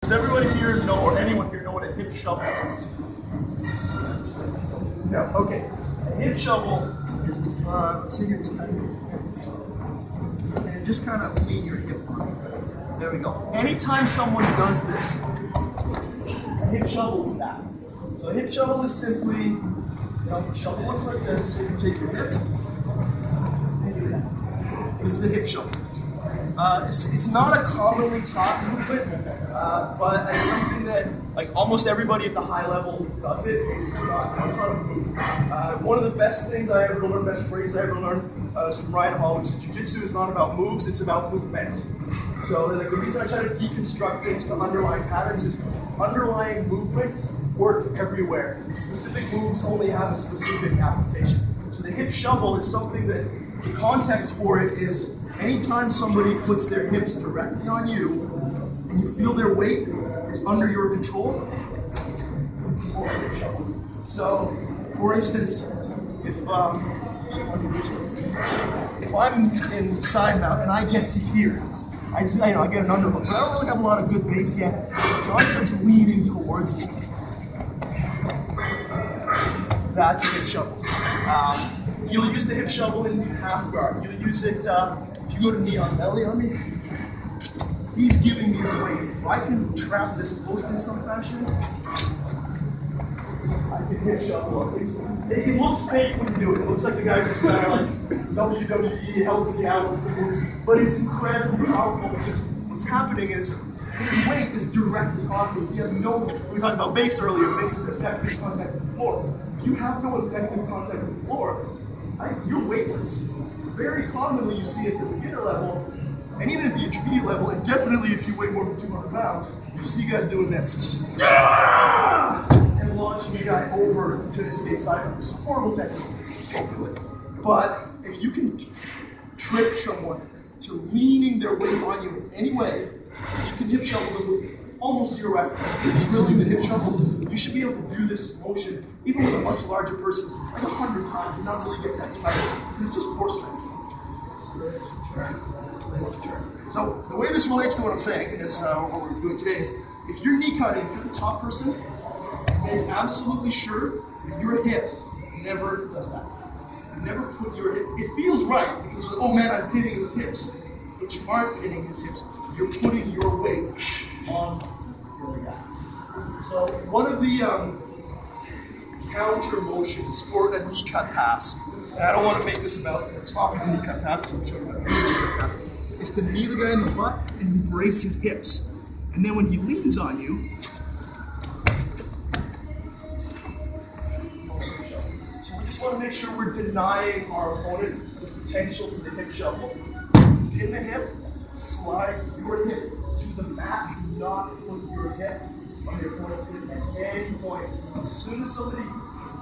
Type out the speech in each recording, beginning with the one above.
Does everybody here know, or anyone here know what a hip shovel is? No. Okay. A hip shovel is if, let's say you're and just kind of lean your hip on. There we go. Anytime someone does this, a hip shovel is that. So a hip shovel is simply, a shovel looks like this. So you take your hip and do that. This is a hip shovel. It's not a commonly taught movement, but it's something that like almost everybody at the high level does it. It's not a move. One of the best things I ever learned, best phrase I ever learned, was from Ryan Hall, which is Jiu-jitsu is not about moves, it's about movement. So like, the reason I try to deconstruct things to underlying patterns is underlying movements work everywhere. Specific moves only have a specific application. So the hip shovel is something that the context for it is anytime somebody puts their hips directly on you and you feel their weight is under your control, so for instance, if I'm in side mount and I get to here, I get an underhook, but I don't really have a lot of good base yet. John starts leaning towards me. That's a hip shovel. You'll use the hip shovel in half guard. You'll use it if you go to knee on belly on me. He's giving me his weight. If I can trap this post in some fashion, I can hip shovel. It looks fake when you do it. It looks like the guy just kind of like WWE helping me out, but it's incredibly powerful because what's happening is his weight is directly on me. He has no. We talked about base earlier. Base is effective contact with the floor. If you have no effective contact with the floor, you're weightless. Very commonly you see at the beginner level, and even at the intermediate level, and definitely if you weigh more than 200 pounds, you see guys doing this. And launching a guy over to escape side. It's a horrible technique. Don't do it. But if you can trick someone to leaning their weight on you in any way, you can hip shovel them with almost zero effort. If you're drilling the hip shovel, you should be able to do this motion, even with a much larger person, like 100 times and not really get that tired. It's just core strength. So the way this relates to what I'm saying is what we're doing today is if you're knee cutting, if you're the top person, make absolutely sure that your hip never does that. You never put your hip, it feels right because you're like, oh man, I'm hitting his hips. But you aren't hitting his hips. You're putting your weight on the other guy. So one of the counter motions for a knee cut pass, and I don't want to make this about stopping the knee cut pass because I'm showing you how to do the knee cut pass, is to knee the guy in the butt and brace his hips. And then when he leans on you, so we just want to make sure we're denying our opponent the potential for the hip shovel. Pin the hip, slide your hip to the mat, do not put your hip on your opponent's hip at any point. As soon as somebody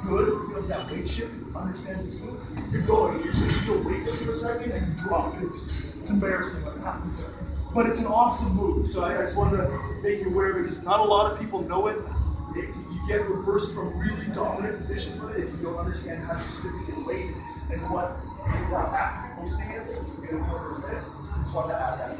good feels that weight shift, understands this move, you're going. You just feel weightless for a second and you drop. It's embarrassing what happens. But it's an awesome move. So I just wanted to make you aware because not a lot of people know it. You get reversed from really dominant positions with it if you don't understand how to distribute your weight and what active posting is. We're going to cover in a minute. Just wanted to add that.